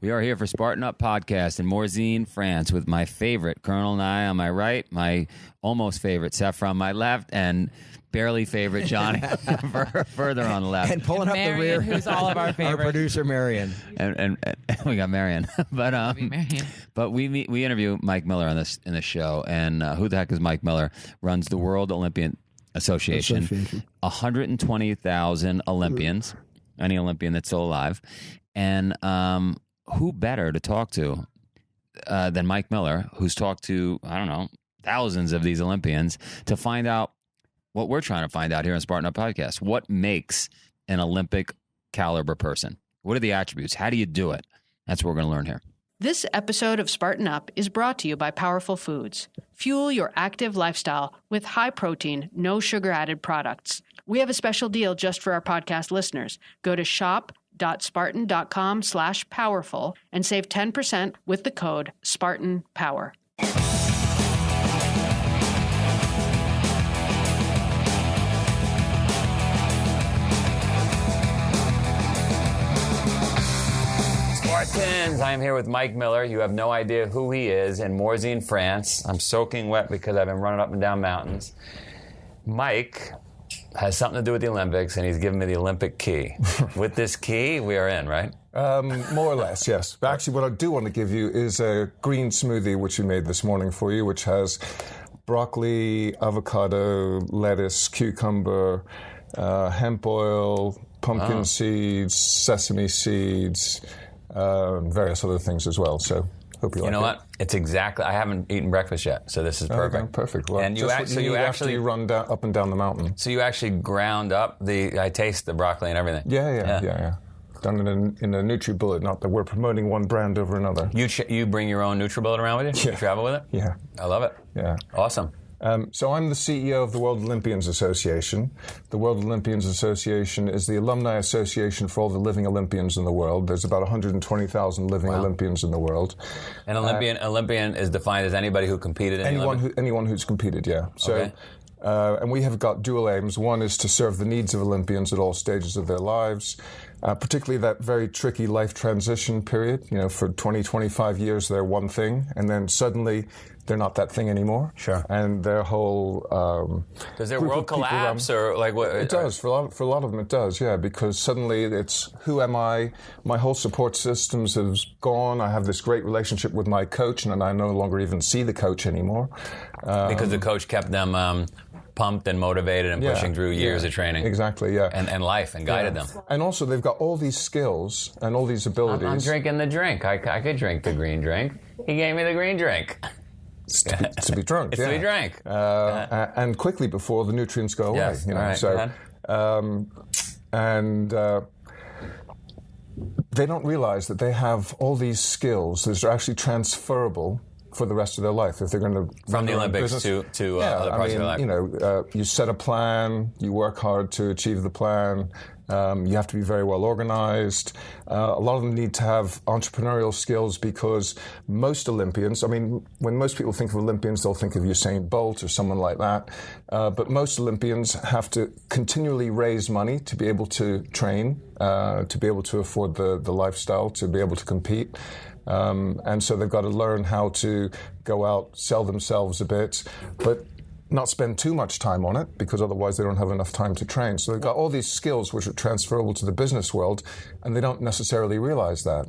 We are here for Spartan Up podcast in Morzine, France, with my favorite Colonel Nye on my right, my almost favorite Sefra on my left, and barely favorite Johnny further on the left. And pulling up the rear, who's all of our favorite. Our producer Marion, and we got Marion, but we interview Mike Miller on this in the show, and who the heck is Mike Miller? Runs the World Olympian Association. 120,000 Olympians, any Olympian that's still alive, and who better to talk to than Mike Miller, who's talked to, I don't know, thousands of these Olympians, to find out what we're trying to find out here on Spartan Up Podcast. What makes an Olympic caliber person? What are the attributes? How do you do it? That's what we're going to learn here. This episode of Spartan Up is brought to you by Powerful Foods. Fuel your active lifestyle with high-protein, no-sugar-added products. We have a special deal just for our podcast listeners. Go to shop.spartan.com/powerful and save 10% with the code SpartanPower. Spartans, I am here with Mike Miller. You have no idea who he is in Morzine, France. I'm soaking wet because I've been running up and down mountains. Mike has something to do with the Olympics, and he's given me the Olympic key. With this key, we are in, right? More or less, yes. But actually, what I do want to give you is a green smoothie, which we made this morning for you, which has broccoli, avocado, lettuce, cucumber, hemp oil, pumpkin seeds, sesame seeds, various other things as well. So hope you like it. You know what? It's exactly. I haven't eaten breakfast yet, so this is perfect. Okay, perfect. Well, and you actually after you run up and down the mountain. So you actually ground up the. I taste the broccoli and everything. Yeah. Done in a NutriBullet. Not that we're promoting one brand over another. You bring your own NutriBullet around with you? Yeah. You travel with it? Yeah. I love it. Yeah. Awesome. So I'm the CEO of the World Olympians Association. The World Olympians Association is the alumni association for all the living Olympians in the world. There's about 120,000 living Olympians in the world. An Olympian is defined as anybody who competed in anyone who's competed, yeah. So, okay. And we have got dual aims. One is to serve the needs of Olympians at all stages of their lives, particularly that very tricky life transition period. You know, for 20, 25 years, they're one thing, and then suddenly they're not that thing anymore. Sure. And their whole does their world collapse or like what? It does for a lot of them. It does, yeah, because suddenly it's who am I? My whole support systems has gone. I have this great relationship with my coach, and I no longer even see the coach anymore because the coach kept them pumped and motivated and pushing through years of training. Exactly, yeah. And life and guided them. And also they've got all these skills and all these abilities. I'm drinking the drink. I could drink the green drink. He gave me the green drink. To be drunk, it's to be drank. And quickly before the nutrients go away. Yes, you know, right. So, they don't realize that they have all these skills that are actually transferable for the rest of their life if they're going to from the Olympics to other parts of their life. You know, you set a plan, you work hard to achieve the plan. You have to be very well organized. A lot of them need to have entrepreneurial skills because most Olympians, I mean, when most people think of Olympians, they'll think of Usain Bolt or someone like that. But most Olympians have to continually raise money to be able to train, to be able to afford the lifestyle, to be able to compete. And so they've got to learn how to go out, sell themselves a bit, but not spend too much time on it because otherwise they don't have enough time to train. So they've got all these skills which are transferable to the business world, and they don't necessarily realize that.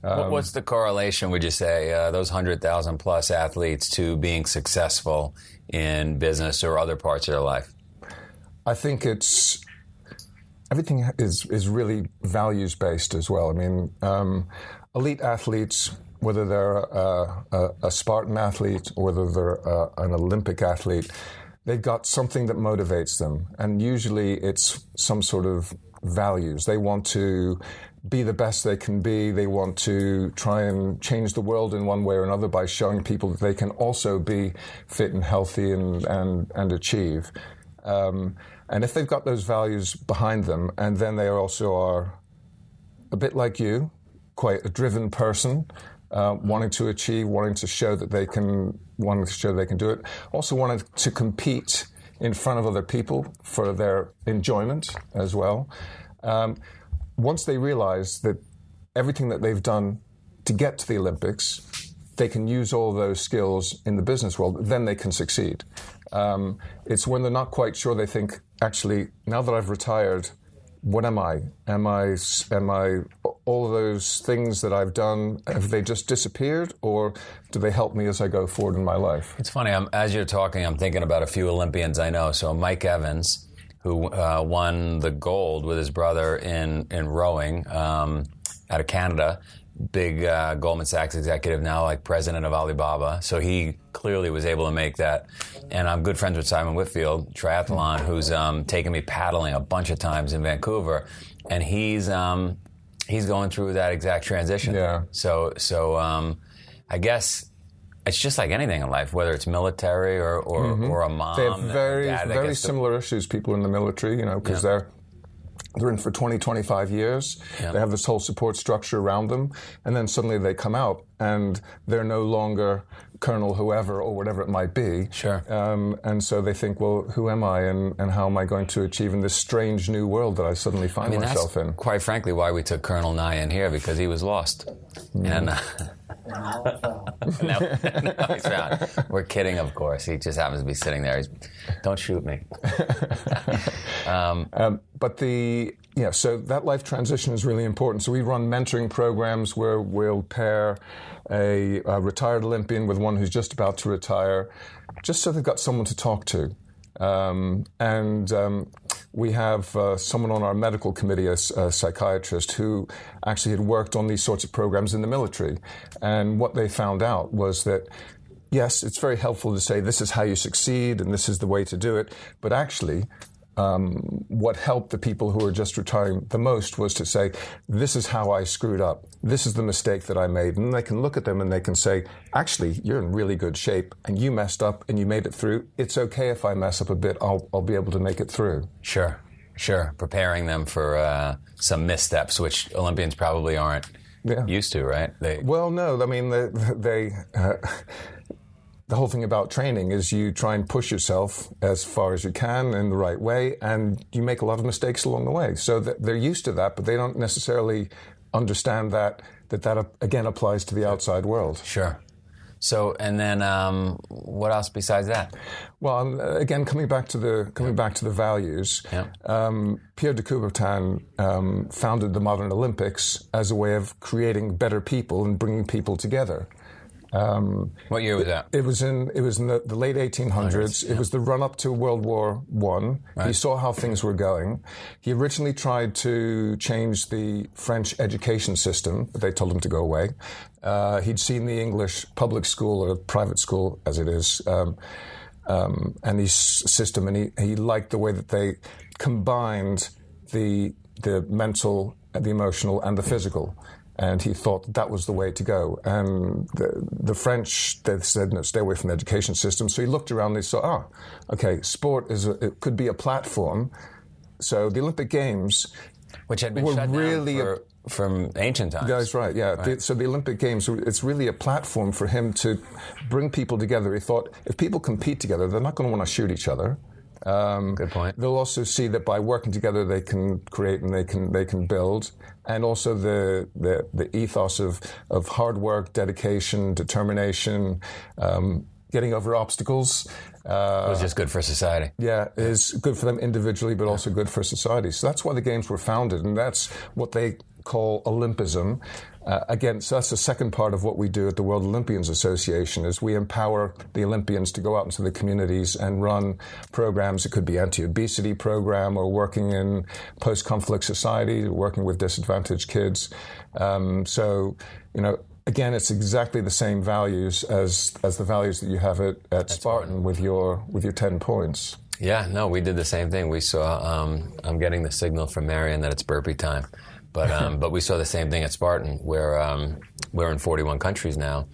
What's the correlation, would you say, those 100,000 plus athletes to being successful in business or other parts of their life? I think everything is really values-based as well. I mean, elite athletes, whether they're a Spartan athlete or whether they're an Olympic athlete, they've got something that motivates them. And usually it's some sort of values. They want to be the best they can be. They want to try and change the world in one way or another by showing people that they can also be fit and healthy and achieve. And if they've got those values behind them, and then they also are a bit like you, quite a driven person, wanting to achieve, wanting to show that they can do it. Also wanting to compete in front of other people for their enjoyment as well. Once they realize that everything that they've done to get to the Olympics, they can use all those skills in the business world, then they can succeed. It's when they're not quite sure, they think, actually, now that I've retired, what am I? Am I all those things that I've done, have they just disappeared, or do they help me as I go forward in my life? It's funny, as you're talking, I'm thinking about a few Olympians I know. So Mike Evans, who won the gold with his brother in rowing out of Canada, big Goldman Sachs executive now, like president of Alibaba. So he clearly was able to make that. And I'm good friends with Simon Whitfield, triathlon, who's taken me paddling a bunch of times in Vancouver, and he's going through that exact transition. Yeah. So I guess it's just like anything in life, whether it's military or a mom. They have very dad similar issues, people in the military, because they're in for 20, 25 years. Yeah. They have this whole support structure around them. And then suddenly they come out and they're no longer Colonel whoever or whatever it might be. Sure. And so they think, well, who am I and how am I going to achieve in this strange new world that I suddenly find myself in? Quite frankly, why we took Colonel Nye in here, because he was lost. And no, he's found. We're kidding, of course. He just happens to be sitting there. Don't shoot me. So that life transition is really important. So we run mentoring programs where we'll pair a retired Olympian with one who's just about to retire, just so they've got someone to talk to. We have someone on our medical committee, a psychiatrist, who actually had worked on these sorts of programs in the military. And what they found out was that, yes, it's very helpful to say this is how you succeed and this is the way to do it. But actually, what helped the people who were just retiring the most was to say, this is how I screwed up. This is the mistake that I made. And they can look at them and they can say, actually, you're in really good shape and you messed up and you made it through. It's okay if I mess up a bit. I'll be able to make it through. Sure. Preparing them for some missteps, which Olympians probably aren't used to, right? No. I mean, the whole thing about training is you try and push yourself as far as you can in the right way, and you make a lot of mistakes along the way. So they're used to that, but they don't necessarily understand that again applies to the outside world. Sure. So, and then what else besides that? Well, again, coming back to the values, Pierre de Coubertin founded the modern Olympics as a way of creating better people and bringing people together. What year was that? It was in the late 1800s. It was the run-up to World War I. Right. He saw how things were going. He originally tried to change the French education system, but they told him to go away. He'd seen the English public school, or private school as it is, and his system, and he liked the way that they combined the mental, the emotional, and the physical. And he thought that was the way to go. And the French, they said, no, stay away from the education system. So he looked around and he saw, okay, sport it could be a platform. So the Olympic Games, which had been shut down from ancient times. That's right, yeah. Right. So the Olympic Games, it's really a platform for him to bring people together. He thought, if people compete together, they're not going to want to shoot each other. Good point. They'll also see that by working together they can create and they can build, and also the ethos of hard work, dedication, determination, getting over obstacles. It was just good for society. Yeah, is good for them individually, but also good for society. So that's why the games were founded, and that's what they call Olympism. Again, so that's the second part of what we do at the World Olympian Association, is we empower the Olympians to go out into the communities and run programs. It could be anti-obesity program, or working in post-conflict society, working with disadvantaged kids. Again, it's exactly the same values as the values that you have at Spartan with your 10 points. Yeah, no, we did the same thing. We saw, I'm getting the signal from Marion that it's burpee time. But we saw the same thing at Spartan, where we're in 41 countries now,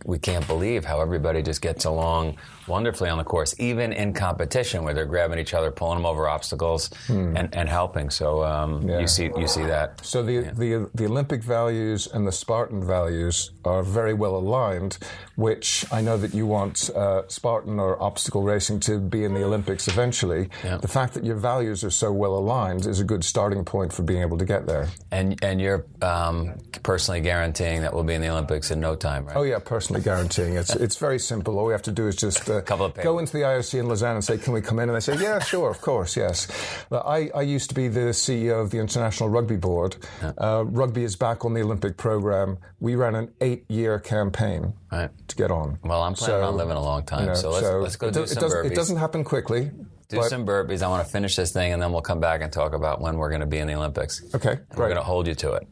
we can't believe how everybody just gets along wonderfully on the course, even in competition where they're grabbing each other, pulling them over obstacles, and helping. So you see that. So the Olympic values and the Spartan values are very well aligned, which I know that you want Spartan or obstacle racing to be in the Olympics eventually. Yeah. The fact that your values are so well aligned is a good starting point for being able to get there. And you're personally guaranteeing that we'll be in the Olympics in no time, right? Oh yeah, personally guaranteeing. It's very simple. All we have to do is just go into the IOC in Lausanne and say, can we come in? And they say, yeah, sure, of course, yes. But I used to be the CEO of the International Rugby Board. Yeah. Rugby is back on the Olympic program. We ran an 8-year campaign to get on. Well, I'm planning on living a long time, so let's go do some burpees. It doesn't happen quickly. Do some burpees. I want to finish this thing, and then we'll come back and talk about when we're going to be in the Olympics. Okay, great. We're going to hold you to it.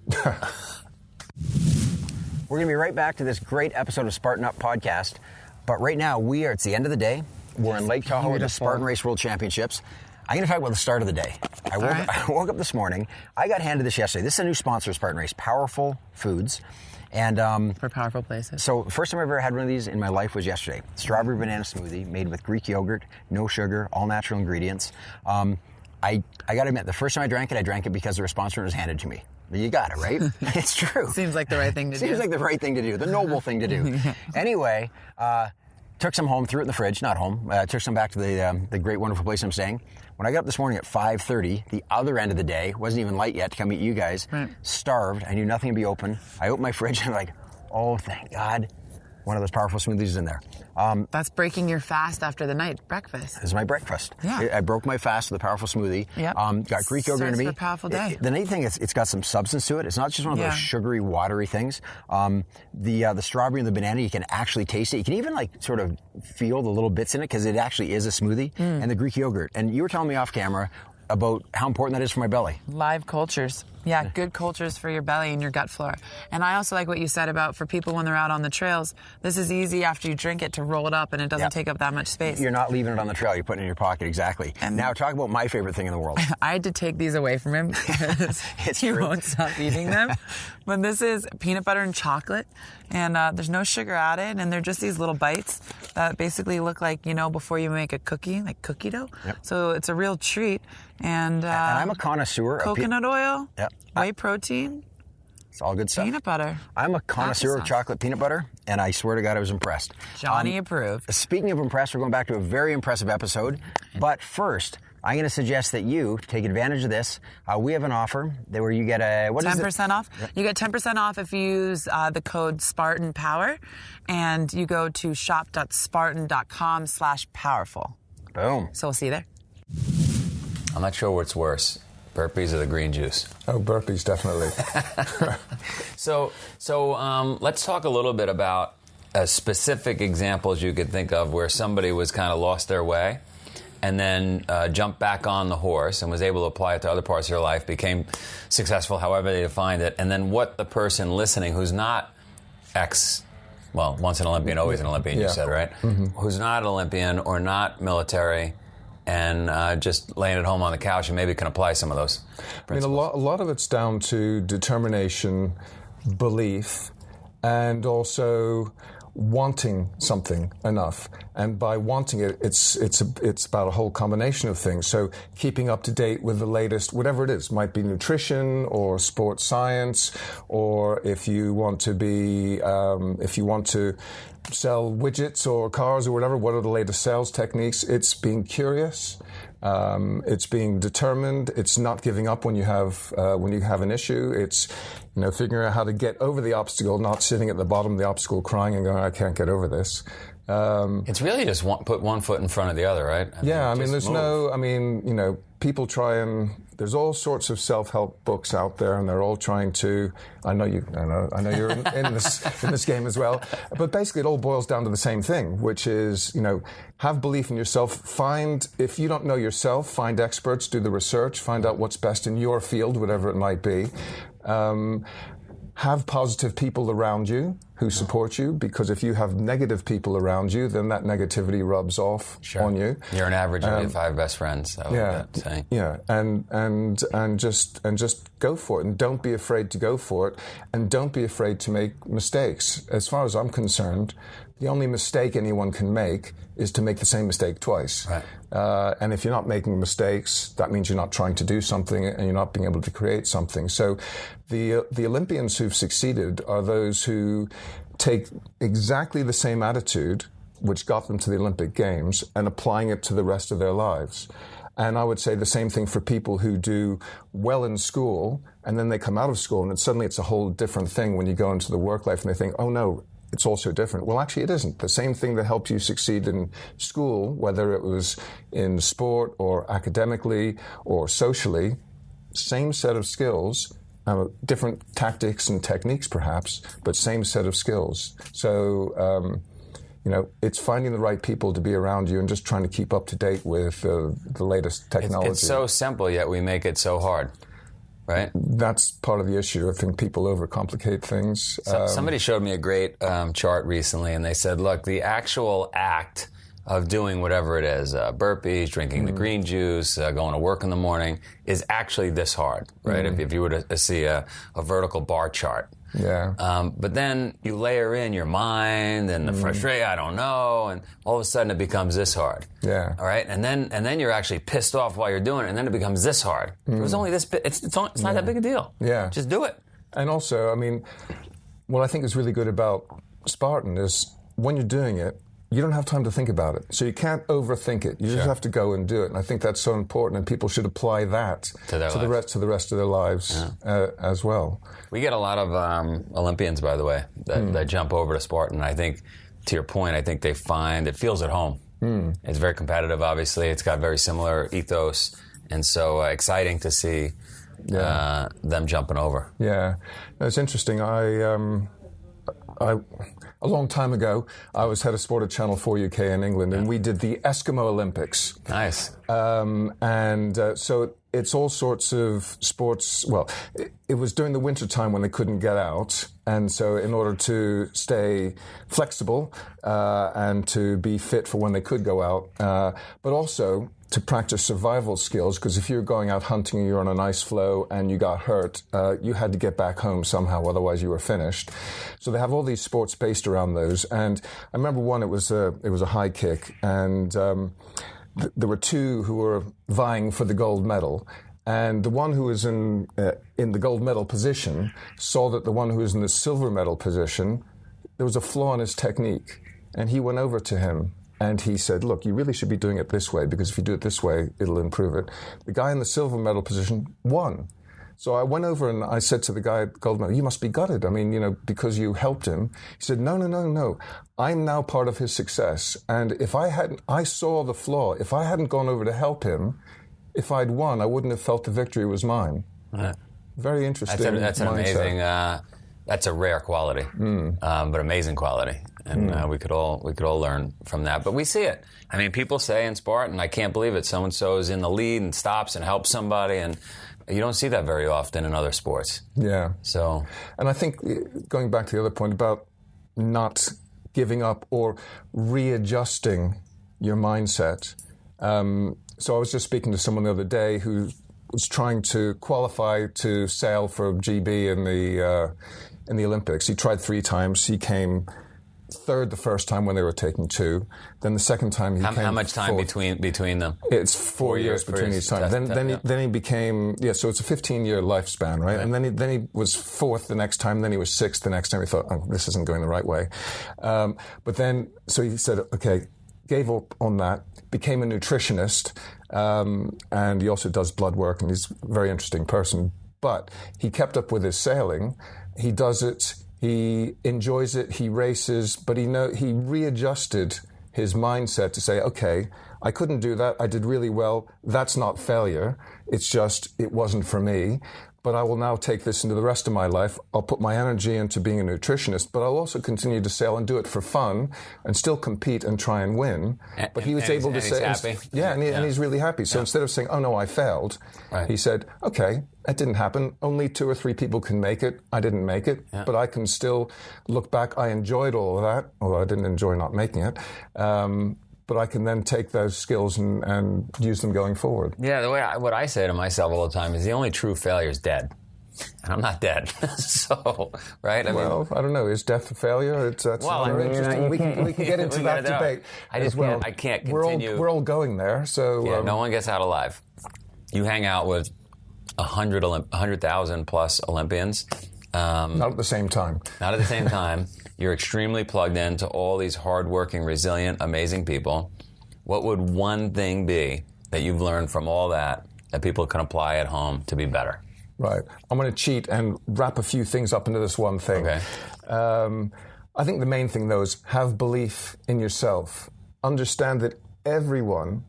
We're going to be right back to this great episode of Spartan Up podcast. But right now, it's the end of the day. We're in Lake Tahoe at the Spartan Race World Championships. I'm going to talk about the start of the day. I woke up this morning. I got handed this yesterday. This is a new sponsor of Spartan Race, Powerful Foods. And for powerful places. So first time I've ever had one of these in my life was yesterday. Strawberry banana smoothie made with Greek yogurt, no sugar, all natural ingredients. I got to admit, the first time I drank it because the sponsor was handed to me. You got it, right? It's true. Seems like the right thing to do. Seems like the right thing to do, the noble thing to do. Anyway, took some home, threw it in the fridge, not home. Took some back to the great, wonderful place I'm staying. When I got up this morning at 5:30, the other end of the day, wasn't even light yet to come meet you guys, starved. I knew nothing would be open. I opened my fridge and I'm like, oh, thank God. One of those powerful smoothies is in there. That's breaking your fast after the night breakfast. This is my breakfast. Yeah. I broke my fast with a powerful smoothie. Yep. Got Greek yogurt in me. For a powerful day. The neat thing is it's got some substance to it. It's not just one of those sugary, watery things. The strawberry and the banana, you can actually taste it. You can even sort of feel the little bits in it because it actually is a smoothie. And the Greek yogurt. And you were telling me off camera about how important that is for my belly. Live cultures. Yeah, good cultures for your belly and your gut flora. And I also like what you said about for people when they're out on the trails, this is easy after you drink it to roll it up and it doesn't take up that much space. You're not leaving it on the trail, you're putting it in your pocket, exactly. And now talk about my favorite thing in the world. I had to take these away from him because he won't stop eating them. But this is peanut butter and chocolate, and there's no sugar added, and they're just these little bites that basically look like, before you make a cookie, like cookie dough. Yep. So it's a real treat. And I'm a connoisseur of coconut oil, whey protein. It's all good stuff. Peanut butter. I'm a connoisseur of chocolate peanut butter, and I swear to God I was impressed. Johnny approved. Speaking of impressed, we're going back to a very impressive episode. But first, I'm going to suggest that you take advantage of this. We have an offer where you get 10% off. You get 10% off if you use the code SpartanPower, and you go to shop.spartan.com/powerful. Boom. So we'll see you there. I'm not sure what's worse, burpees or the green juice. Oh, burpees, definitely. So let's talk a little bit about specific examples you could think of where somebody was kind of lost their way and then jumped back on the horse and was able to apply it to other parts of their life, became successful, however they defined it, and then what the person listening who's not once an Olympian, always an Olympian, you said, right? Mm-hmm. Who's not an Olympian or not military and just laying at home on the couch and maybe can apply some of those principles. I mean, a lot of it's down to determination, belief, and also wanting something enough. And by wanting it, it's about a whole combination of things. So keeping up to date with the latest, whatever it is, might be nutrition or sports science, or if you want to sell widgets or cars or whatever, what are the latest sales techniques? It's being curious. It's being determined. It's not giving up when you have an issue. It's figuring out how to get over the obstacle, not sitting at the bottom of the obstacle crying and going, I can't get over this. It's really just put one foot in front of the other, right? People try and there's all sorts of self-help books out there, and they're all trying to. I know you're in this game as well. But basically, it all boils down to the same thing, which is have belief in yourself. If you don't know yourself, find experts, do the research, find out what's best in your field, whatever it might be. Have positive people around you who support you, because if you have negative people around you, then that negativity rubs off on you. You're an average of your 5 best friends. And just go for it, and don't be afraid to go for it, and don't be afraid to make mistakes. As far as I'm concerned, the only mistake anyone can make is to make the same mistake twice. Right. And if you're not making mistakes, that means you're not trying to do something, and you're not being able to create something. So the Olympians who've succeeded are those who take exactly the same attitude which got them to the Olympic Games and applying it to the rest of their lives. And I would say the same thing for people who do well in school, and then they come out of school, and suddenly it's a whole different thing when you go into the work life, and they think, oh no, it's also different. Well, actually, it isn't. The same thing that helped you succeed in school, whether it was in sport or academically or socially, same set of skills, different tactics and techniques perhaps, but same set of skills. So, it's finding the right people to be around you and just trying to keep up to date with the latest technology. It's so simple, yet we make it so hard. Right? That's part of the issue. I think people overcomplicate things. Somebody showed me a great chart recently, and they said, look, the actual act of doing whatever it is, burpees, drinking the green juice, going to work in the morning, is actually this hard, right? If you were to see a vertical bar chart. Yeah. But then you layer in your mind and the frustration, I don't know, and all of a sudden it becomes this hard. Yeah. All right? And then you're actually pissed off while you're doing it, and then it becomes this hard. It was only this bit. It's not that big a deal. Yeah. Just do it. And also, I mean, what I think is really good about Spartan is when you're doing it, you don't have time to think about it. So you can't overthink it. You just have to go and do it. And I think that's so important, and people should apply that to the rest of their lives as well. We get a lot of Olympians, by the way, that jump over to Spartan. I think, to your point, I think they find it feels at home. It's very competitive, obviously. It's got very similar ethos, and so exciting to see them jumping over. Yeah. It's interesting. A long time ago, I was head of sport at Channel 4 UK in England, and we did the Eskimo Olympics. Nice. So it's all sorts of sports. Well, it was during the winter time when they couldn't get out, and so in order to stay flexible and to be fit for when they could go out, but also to practice survival skills, because if you're going out hunting and you're on an ice floe and you got hurt, you had to get back home somehow, otherwise you were finished. So they have all these sports based around those. And I remember one, it was a high kick, and there were two who were vying for the gold medal. And the one who was in the gold medal position saw that the one who was in the silver medal position, there was a flaw in his technique. And he went over to him and he said, look, you really should be doing it this way, because if you do it this way, it'll improve it. The guy in the silver medal position won. So I went over and I said to the guy at gold medal, you must be gutted. I mean, because you helped him. He said, no. I'm now part of his success. And I saw the flaw. If I hadn't gone over to help him, if I'd won, I wouldn't have felt the victory was mine. Right. Very interesting. That's an amazing, that's a rare quality, but amazing quality. And we could all learn from that. But we see it. I mean, people say in Spartan, I can't believe it, so-and-so is in the lead and stops and helps somebody, and you don't see that very often in other sports. Yeah. So, and I think, going back to the other point about not giving up or readjusting your mindset. So I was just speaking to someone the other day who was trying to qualify to sail for GB in the Olympics. He tried 3 times. He came third the first time when they were taking 2. Then the second time he came how much time fourth. between them? It's 4 years between each time. Then he became so it's a 15-year lifespan, right? And then he was 4th the next time. Then he was 6th the next time. He thought, oh, this isn't going the right way. But then so he said, okay, gave up on that. Became a nutritionist, and he also does blood work, and he's a very interesting person. But he kept up with his sailing. He does it. He enjoys it. He races, but he readjusted his mindset to say, okay, I couldn't do that. I did really well. That's not failure. It's just it wasn't for me. but I will now take this into the rest of my life. I'll put my energy into being a nutritionist, but I'll also continue to sail and do it for fun and still compete and try and win. But he was able to say, he's happy. And he's really happy. So instead of saying, oh no, I failed, he said, okay, that didn't happen. Only 2 or 3 people can make it. I didn't make it, but I can still look back. I enjoyed all of that, although I didn't enjoy not making it. But I can then take those skills and use them going forward. Yeah, what I say to myself all the time is the only true failure is dead. And I'm not dead. So, right? I don't know. Is death a failure? That's very interesting. We can get into that debate. I can't continue. We're all going there. So no one gets out alive. You hang out with 100,000 plus Olympians. Not at the same time. Not at the same time. You're extremely plugged into all these hardworking, resilient, amazing people. What would one thing be that you've learned from all that people can apply at home to be better? Right. I'm going to cheat and wrap a few things up into this one thing. Okay. I think the main thing, though, is have belief in yourself. Understand that everyone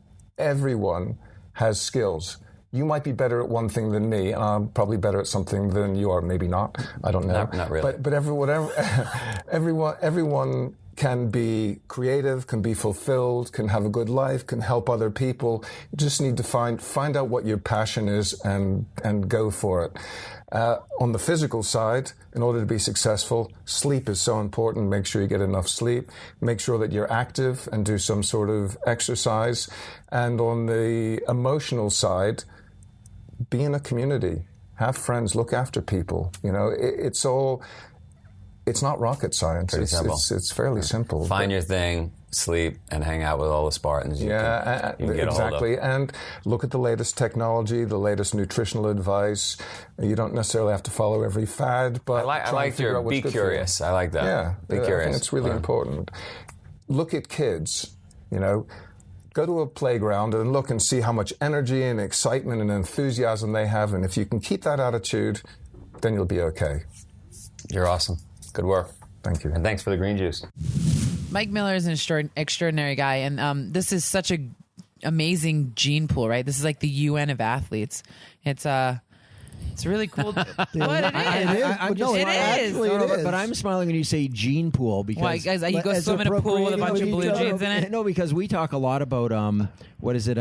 has skills. You might be better at one thing than me, and I'm probably better at something than you are. Maybe not. I don't know. Not really. But everyone can be creative, can be fulfilled, can have a good life, can help other people. You just need to find out what your passion is and go for it. On the physical side, in order to be successful, sleep is so important. Make sure you get enough sleep. Make sure that you're active and do some sort of exercise. And on the emotional side, be in a community, have friends, look after people. It's not rocket science. Pretty simple. It's fairly simple. Find your thing, sleep, and hang out with all the Spartans you can get exactly. a hold of. And look at the latest technology, the latest nutritional advice. You don't necessarily have to follow every fad, but I like your be curious. I like that. Yeah, be curious. I think it's really important. Look at kids. Go to a playground and look and see how much energy and excitement and enthusiasm they have. And if you can keep that attitude, then you'll be okay. You're awesome. Good work. Thank you. And thanks for the green juice. Mike Miller is an extraordinary guy. And this is such a amazing gene pool, right? This is like the UN of athletes. It's really cool. What it is. But I'm smiling when you say gene pool because why, guys, you go swim in a pool with a bunch of blue jeans in it. No, because we talk a lot about what is it?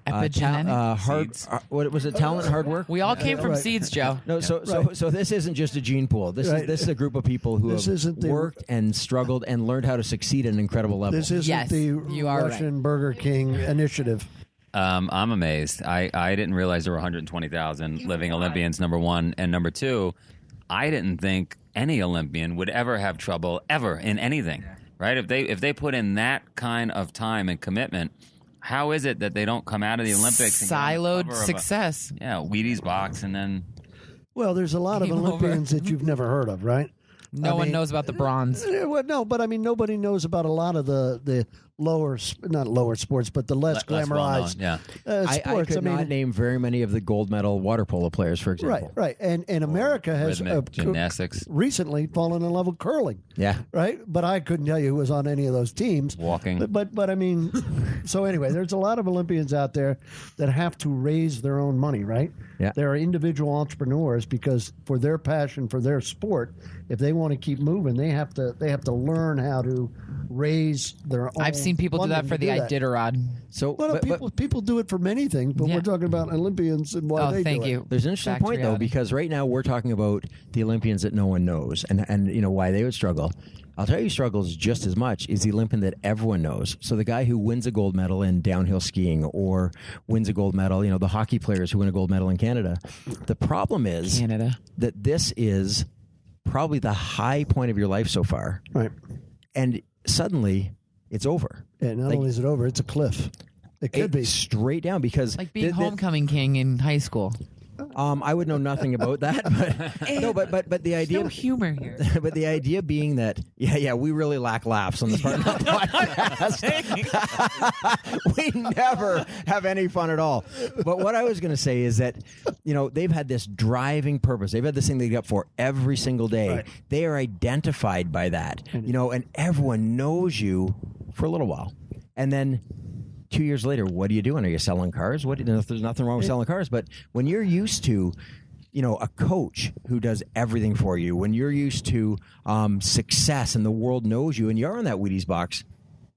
Epigenetics. What was it? Talent, hard work. We all came from seeds, Joe. No, so this isn't just a gene pool. This is a group of people who have worked and struggled and learned how to succeed at an incredible level. This isn't the Russian Burger King initiative. I'm amazed. I didn't realize there were 120,000 living Olympians, number one. And number two, I didn't think any Olympian would ever have trouble ever in anything, right? If they put in that kind of time and commitment, how is it that they don't come out of the Olympics and siloed success? Wheaties box and then... Well, there's a lot of Olympians that you've never heard of, right? No one knows about the bronze. Well, no, but I mean, nobody knows about a lot of the not lower sports, but the less glamorized sports. I could not name very many of the gold medal water polo players, for example. Right. And America has gymnastics recently fallen in love with curling. Yeah. Right? But I couldn't tell you who was on any of those teams. Walking. But I mean, so anyway, there's a lot of Olympians out there that have to raise their own money, right? Yeah. There are individual entrepreneurs because for their passion, for their sport, if they want to keep moving, they have to learn how to raise their own. I've seen people do that for the Iditarod. So, people do it for many things, but we're talking about Olympians and why they do it. There's an interesting point though, because right now we're talking about the Olympians that no one knows, and why they would struggle. I'll tell you, who struggles just as much is the Olympian that everyone knows. So the guy who wins a gold medal in downhill skiing or wins a gold medal, the hockey players who win a gold medal in Canada. The problem is that this is probably the high point of your life so far. Right. And suddenly it's over. And not only is it over, it's a cliff. It could be straight down because like being homecoming king in high school. I would know nothing about that, but the idea, no humor here. But the idea being that we really lack laughs on the Spartan Up podcast. We never have any fun at all. But what I was going to say is that they've had this driving purpose. They've had this thing they get up for every single day. Right. They are identified by that, and everyone knows you for a little while, and then 2 years later, what are you doing? Are you selling cars? There's nothing wrong with selling cars, but when you're used to a coach who does everything for you, when you're used to success and the world knows you and you're on that Wheaties box,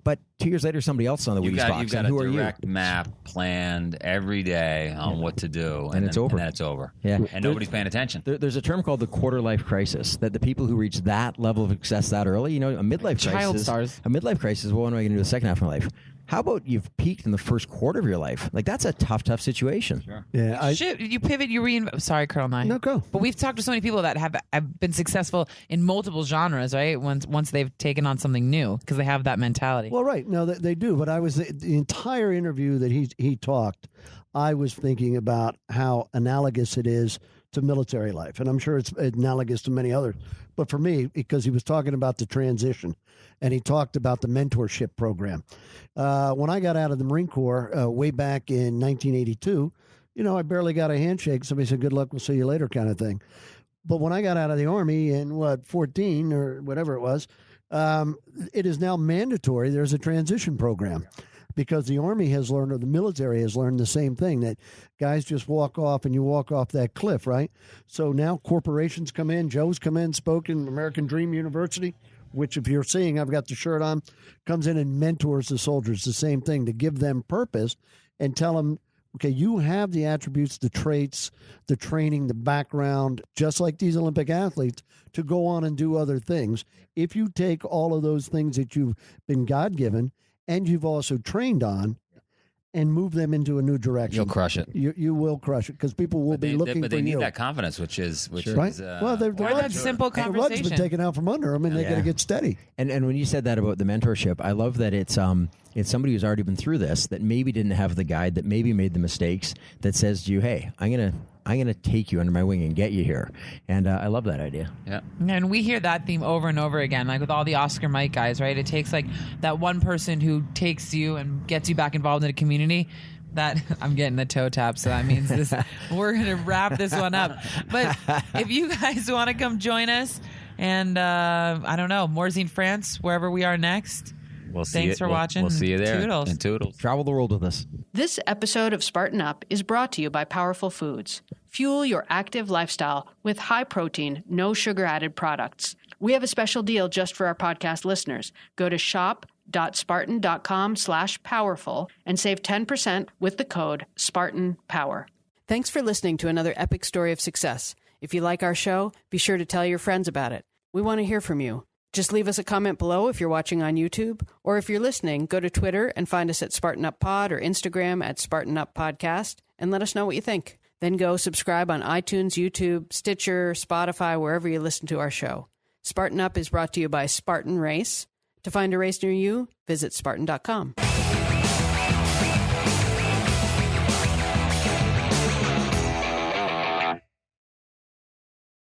but 2 years later somebody else is on the Wheaties box. You've got and a who direct map planned every day on what to do, and it's over. And then it's over. Yeah. And nobody's paying attention. There's a term called the quarter life crisis, that the people who reach that level of success that early, a midlife Child crisis. stars. A midlife crisis, well, what am I going to do the second half of my life? How about you've peaked in the first quarter of your life? Like, that's a tough situation. Sure. Yeah, Shit, you pivot, you reinvent. Sorry, Colonel Nye. No, go. But we've talked to so many people that have been successful in multiple genres, right? Once they've taken on something new, because they have that mentality. Well, right. No, they do. But I was the entire interview that he talked, I was thinking about how analogous it is to military life. And I'm sure it's analogous to many others. But for me, because he was talking about the transition and he talked about the mentorship program. When I got out of the Marine Corps way back in 1982, I barely got a handshake. Somebody said, good luck, we'll see you later kind of thing. But when I got out of the Army in 14 or whatever it was, it is now mandatory. There's a transition program. Because the Army has learned, or the military has learned the same thing, that guys just walk off and you walk off that cliff, right? So now corporations come in. Joe's come in, spoken, American Dream University, which if you're seeing, I've got the shirt on, comes in and mentors the soldiers, the same thing, to give them purpose and tell them, okay, you have the attributes, the traits, the training, the background, just like these Olympic athletes, to go on and do other things. If you take all of those things that you've been God-given and you've also trained on, and move them into a new direction, You'll crush it. You will crush it, because people will be looking but for they need you. that confidence, which is Right? Well, the rug's simple the rug's conversation. been taken out from under them, and they got to get steady. And when you said that about the mentorship, I love that it's somebody who's already been through this, that maybe didn't have the guide, that maybe made the mistakes, that says to you, hey, I'm gonna take you under my wing and get you here. And I love that idea. Yeah. And we hear that theme over and over again, like with all the Oscar Mike guys, right? It takes like that one person who takes you and gets you back involved in a community. That I'm getting the toe tap, so that means we're going to wrap this one up. But if you guys want to come join us, and I don't know, Morzine, France, wherever we are next. We'll see. Thanks for watching. We'll see you there. Toodles. And toodles. Travel the world with us. This episode of Spartan Up is brought to you by Powerful Foods. Fuel your active lifestyle with high-protein, no sugar-added products. We have a special deal just for our podcast listeners. Go to shop.spartan.com/powerful and save 10% with the code SpartanPower. Thanks for listening to another epic story of success. If you like our show, be sure to tell your friends about it. We want to hear from you. Just leave us a comment below if you're watching on YouTube, or if you're listening, go to Twitter and find us at Spartan Up Pod or Instagram at Spartan Up Podcast and let us know what you think. Then go subscribe on iTunes, YouTube, Stitcher, Spotify, wherever you listen to our show. Spartan Up is brought to you by Spartan Race. To find a race near you, visit Spartan.com.